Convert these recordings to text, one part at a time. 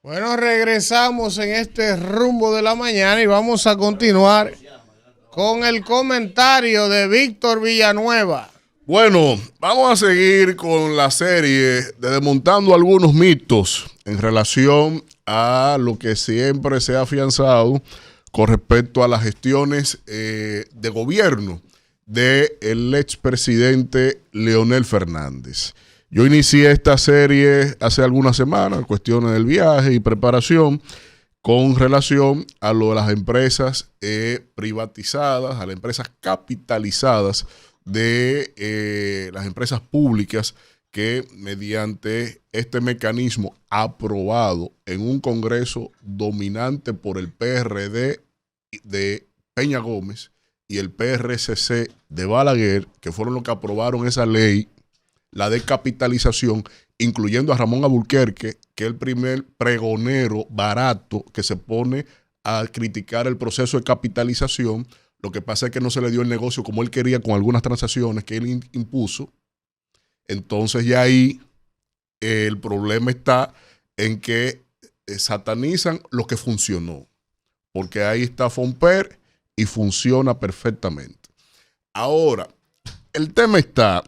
Bueno, regresamos en este rumbo de la mañana y vamos a continuar con el comentario de Víctor Villanueva. Bueno, vamos a seguir con la serie de desmontando algunos mitos en relación a lo que siempre se ha afianzado con respecto a las gestiones de gobierno del expresidente Leonel Fernández. Yo inicié esta serie hace algunas semanas, cuestiones del viaje y preparación, con relación a lo de las empresas privatizadas, a las empresas capitalizadas de las empresas públicas que mediante este mecanismo aprobado en un Congreso dominante por el PRD de Peña Gómez y el PRCC de Balaguer, que fueron los que aprobaron esa ley, la descapitalización, incluyendo a Ramón Alburquerque, que es el primer pregonero barato que se pone a criticar el proceso de capitalización. Lo que pasa es que no se le dio el negocio como él quería con algunas transacciones que él impuso. Entonces ya ahí el problema está en que satanizan lo que funcionó, porque ahí está Fomper y funciona perfectamente. Ahora, el tema está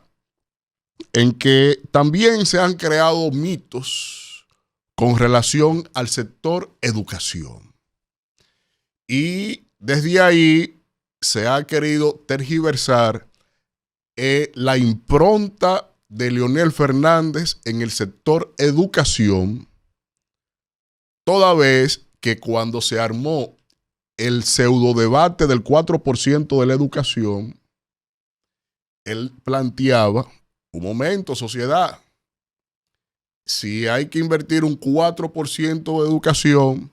en que también se han creado mitos con relación al sector educación. Y desde ahí se ha querido tergiversar la impronta de Leonel Fernández en el sector educación, toda vez que cuando se armó el pseudo debate del 4% de la educación, él planteaba: un momento, sociedad, si hay que invertir un 4% de educación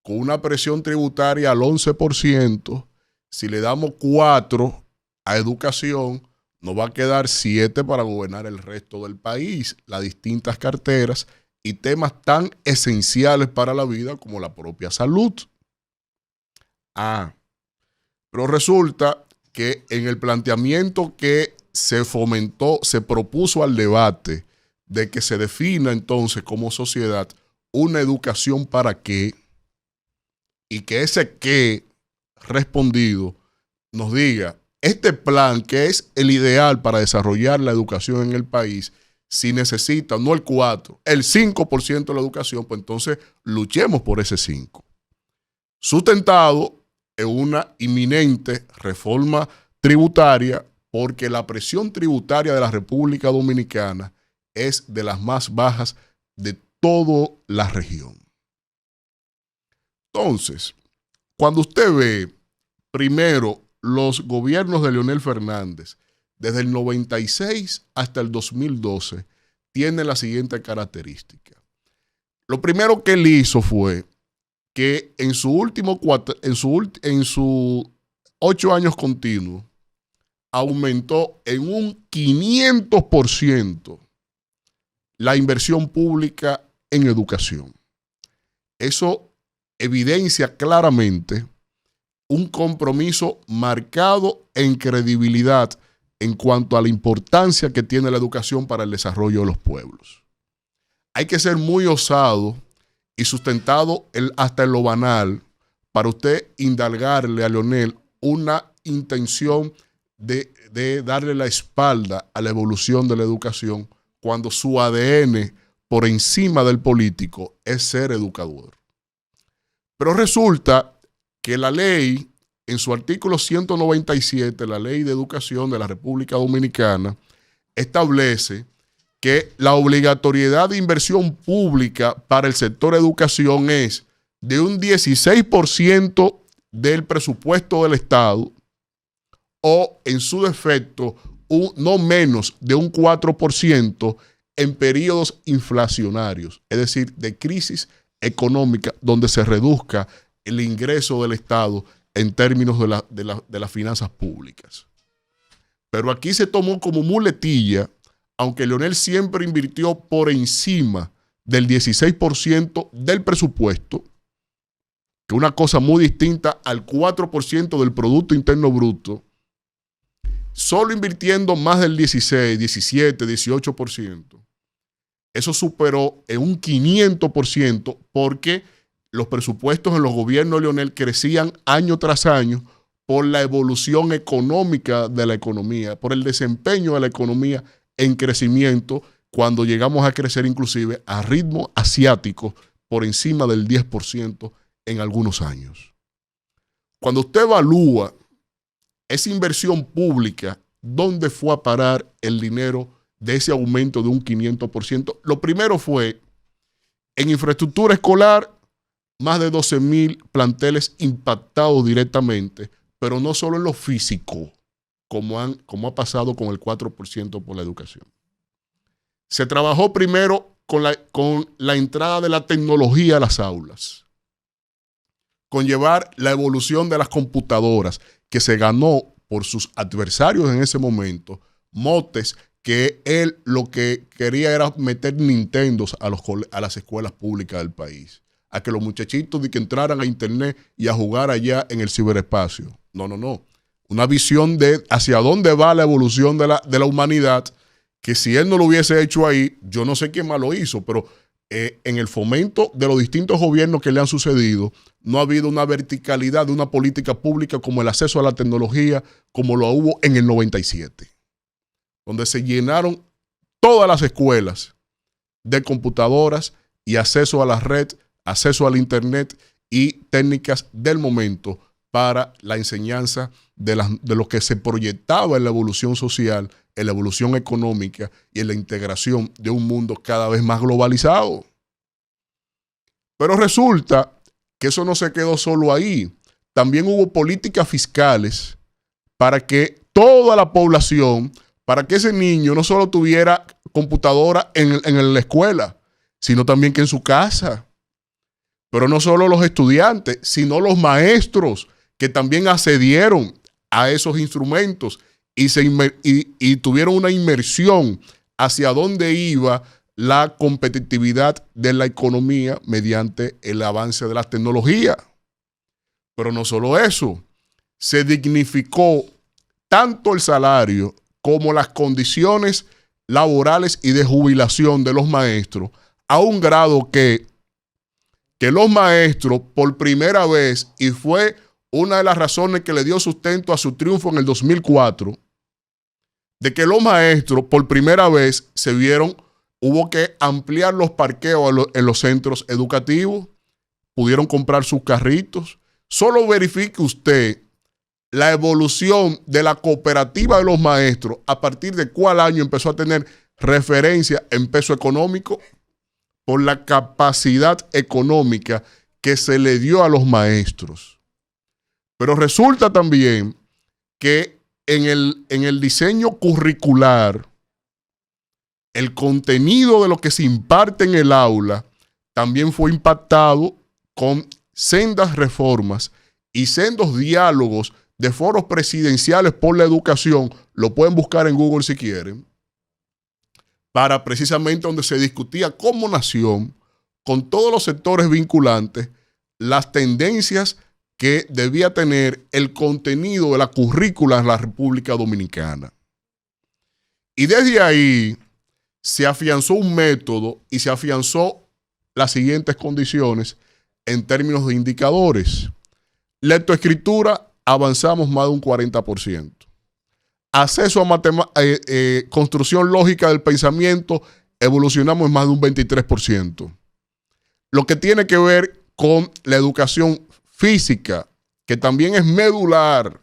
con una presión tributaria al 11%, si le damos 4 a educación, nos va a quedar 7 para gobernar el resto del país, las distintas carteras y temas tan esenciales para la vida como la propia salud. Pero resulta que en el planteamiento que se fomentó, se propuso al debate de que se defina entonces como sociedad una educación para qué, y que ese qué respondido nos diga este plan que es el ideal para desarrollar la educación en el país, si necesita no el 4, el 5% de la educación, pues entonces luchemos por ese 5. Sustentado en una inminente reforma tributaria, porque la presión tributaria de la República Dominicana es de las más bajas de toda la región. Entonces, cuando usted ve primero los gobiernos de Leonel Fernández, desde el 96 hasta el 2012, tienen la siguiente característica. Lo primero que él hizo fue que en sus 8 años continuos, aumentó en un 500% la inversión pública en educación. Eso evidencia claramente un compromiso marcado en credibilidad en cuanto a la importancia que tiene la educación para el desarrollo de los pueblos. Hay que ser muy osado y sustentado hasta en lo banal para usted indalgarle a Leonel una intención de darle la espalda a la evolución de la educación, cuando su ADN por encima del político es ser educador. Pero resulta que la ley, en su artículo 197, la Ley de Educación de la República Dominicana, establece que la obligatoriedad de inversión pública para el sector educación es de un 16% del presupuesto del Estado, o en su defecto no menos de un 4% en periodos inflacionarios, es decir, de crisis económica, donde se reduzca el ingreso del Estado en términos de las finanzas públicas. Pero aquí se tomó como muletilla, aunque Leonel siempre invirtió por encima del 16% del presupuesto, que es una cosa muy distinta al 4% del Producto Interno Bruto, solo invirtiendo más del 16, 17, 18%, eso superó en un 500% porque los presupuestos en los gobiernos de Leonel crecían año tras año por la evolución económica de la economía, por el desempeño de la economía en crecimiento, cuando llegamos a crecer inclusive a ritmo asiático por encima del 10% en algunos años. Cuando usted evalúa esa inversión pública, ¿dónde fue a parar el dinero de ese aumento de un 500%? Lo primero fue en infraestructura escolar, más de 12,000 planteles impactados directamente, pero no solo en lo físico, como ha pasado con el 4% por la educación. Se trabajó primero con la entrada de la tecnología a las aulas, con llevar la evolución de las computadoras, que se ganó por sus adversarios en ese momento, motes que él lo que quería era meter Nintendos a las escuelas públicas del país, a que los muchachitos de que entraran a internet y a jugar allá en el ciberespacio. No. Una visión de hacia dónde va la evolución de la humanidad, que si él no lo hubiese hecho ahí, yo no sé quién más lo hizo, pero en el fomento de los distintos gobiernos que le han sucedido, no ha habido una verticalidad de una política pública como el acceso a la tecnología, como lo hubo en el 97, donde se llenaron todas las escuelas de computadoras y acceso a la red, acceso al internet y técnicas del momento para la enseñanza de lo que se proyectaba en la evolución social, en la evolución económica y en la integración de un mundo cada vez más globalizado. Pero resulta que eso no se quedó solo ahí. También hubo políticas fiscales para que toda la población, para que ese niño no solo tuviera computadora en la escuela, sino también que en su casa. Pero no solo los estudiantes, sino los maestros que también accedieron a esos instrumentos y tuvieron una inmersión hacia dónde iba la competitividad de la economía mediante el avance de la tecnología. Pero no solo eso, se dignificó tanto el salario como las condiciones laborales y de jubilación de los maestros, a un grado que los maestros por primera vez, y fue una de las razones que le dio sustento a su triunfo en el 2004, de que los maestros por primera vez hubo que ampliar los parqueos en los centros educativos, pudieron comprar sus carritos. Solo verifique usted la evolución de la cooperativa de los maestros, a partir de cuál año empezó a tener referencia en peso económico, por la capacidad económica que se le dio a los maestros. Pero resulta también que en el diseño curricular, el contenido de lo que se imparte en el aula también fue impactado con sendas reformas y sendos diálogos de foros presidenciales por la educación. Lo pueden buscar en Google si quieren, para precisamente donde se discutía como nación, con todos los sectores vinculantes, las tendencias que debía tener el contenido de la currícula en la República Dominicana. Y desde ahí se afianzó un método y se afianzó las siguientes condiciones en términos de indicadores. Lectoescritura, avanzamos más de un 40%. Acceso a construcción lógica del pensamiento, evolucionamos en más de un 23%. Lo que tiene que ver con la educación física, que también es medular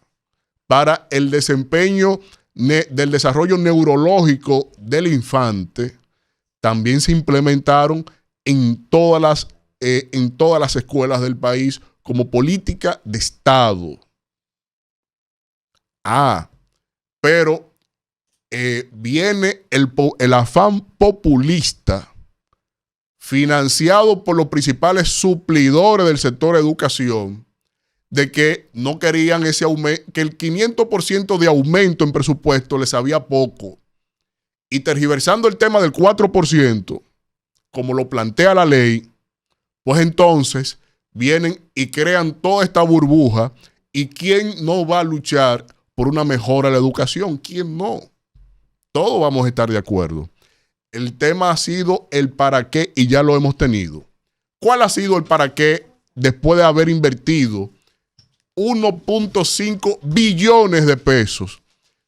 para el desempeño del desarrollo neurológico del infante, también se implementaron en todas las escuelas del país como política de Estado. Pero viene el afán populista financiado por los principales suplidores del sector educación, de que no querían ese aumento, que el 500% de aumento en presupuesto les sabía poco, y tergiversando el tema del 4%, como lo plantea la ley, pues entonces vienen y crean toda esta burbuja. ¿Y quién no va a luchar por una mejora de la educación? ¿Quién no? Todos vamos a estar de acuerdo. El tema ha sido el para qué y ya lo hemos tenido. ¿Cuál ha sido el para qué después de haber invertido 1.5 billones de pesos?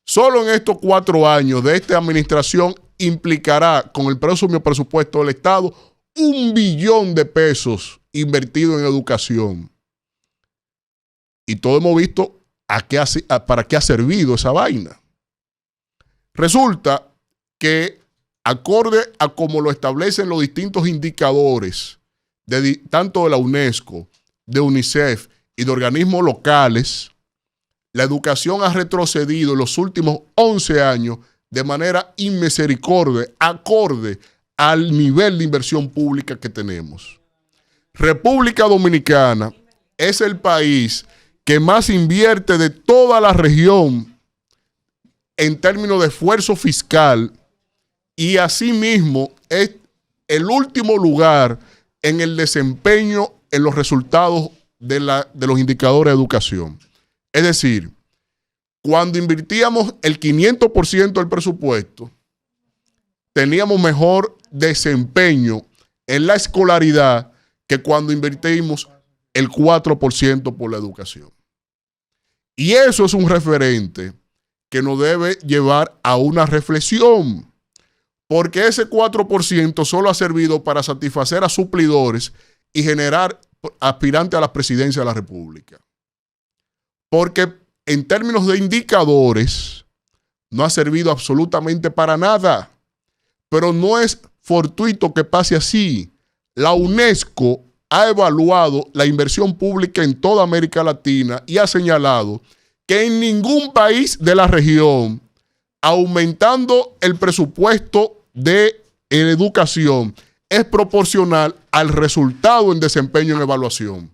Solo en estos 4 años de esta administración implicará con el próximo presupuesto del Estado 1 billón de pesos invertido en educación. Y todos hemos visto para qué ha servido esa vaina. Resulta que, acorde a como lo establecen los distintos indicadores, tanto de la UNESCO, de UNICEF y de organismos locales, la educación ha retrocedido en los últimos 11 años de manera inmisericordia, acorde al nivel de inversión pública que tenemos. República Dominicana es el país que más invierte de toda la región en términos de esfuerzo fiscal y asimismo es el último lugar en el desempeño en los resultados de los indicadores de educación. Es decir, cuando invertíamos el 500% del presupuesto, teníamos mejor desempeño en la escolaridad que cuando invertimos el 4% por la educación. Y eso es un referente que nos debe llevar a una reflexión, porque ese 4% solo ha servido para satisfacer a suplidores y generar aspirantes a la presidencia de la República. Porque en términos de indicadores no ha servido absolutamente para nada, pero no es fortuito que pase así. La UNESCO ha evaluado la inversión pública en toda América Latina y ha señalado que en ningún país de la región, aumentando el presupuesto de educación, es proporcional al resultado en desempeño en evaluación.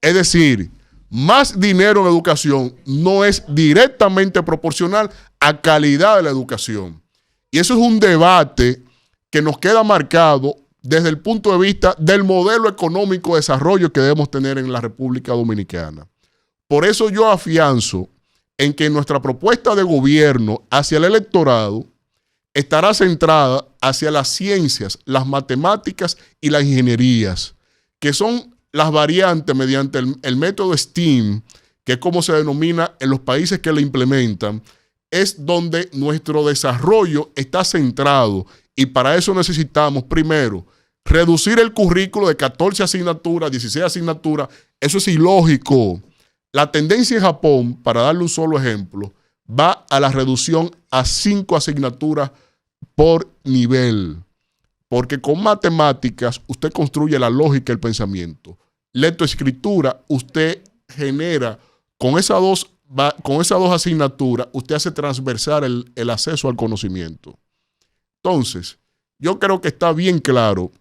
Es decir, más dinero en educación no es directamente proporcional a calidad de la educación. Y eso es un debate que nos queda marcado desde el punto de vista del modelo económico de desarrollo que debemos tener en la República Dominicana. Por eso yo afianzo en que nuestra propuesta de gobierno hacia el electorado estará centrada hacia las ciencias, las matemáticas y las ingenierías, que son las variantes mediante el método STEAM, que es como se denomina en los países que lo implementan, es donde nuestro desarrollo está centrado. Y para eso necesitamos, primero, reducir el currículo de 14 asignaturas, 16 asignaturas. Eso es ilógico. La tendencia en Japón, para darle un solo ejemplo, va a la reducción a 5 asignaturas por nivel. Porque con matemáticas usted construye la lógica y el pensamiento. Lectoescritura, usted genera, con esas dos asignaturas, usted hace transversal el acceso al conocimiento. Entonces, yo creo que está bien claro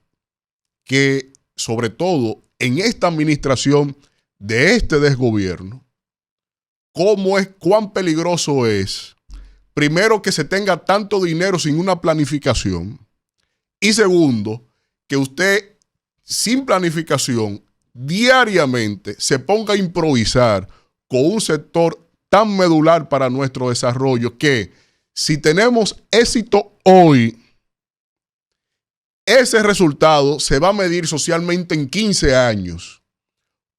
que, sobre todo en esta administración de este desgobierno, cuán peligroso es, primero, que se tenga tanto dinero sin una planificación, y segundo, que usted, sin planificación, diariamente se ponga a improvisar con un sector tan medular para nuestro desarrollo que, si tenemos éxito hoy, ese resultado se va a medir socialmente en 15 años.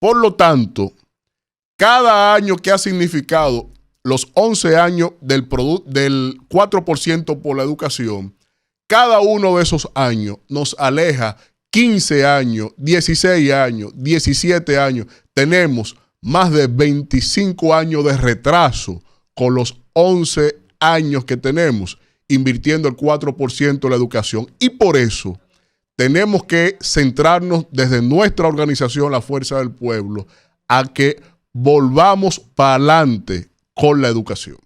Por lo tanto, cada año que ha significado los 11 años del 4% por la educación, cada uno de esos años nos aleja 15 años, 16 años, 17 años. Tenemos más de 25 años de retraso con los 11 años que tenemos invirtiendo el 4% en la educación. Y por eso tenemos que centrarnos desde nuestra organización, la Fuerza del Pueblo, a que volvamos para adelante con la educación.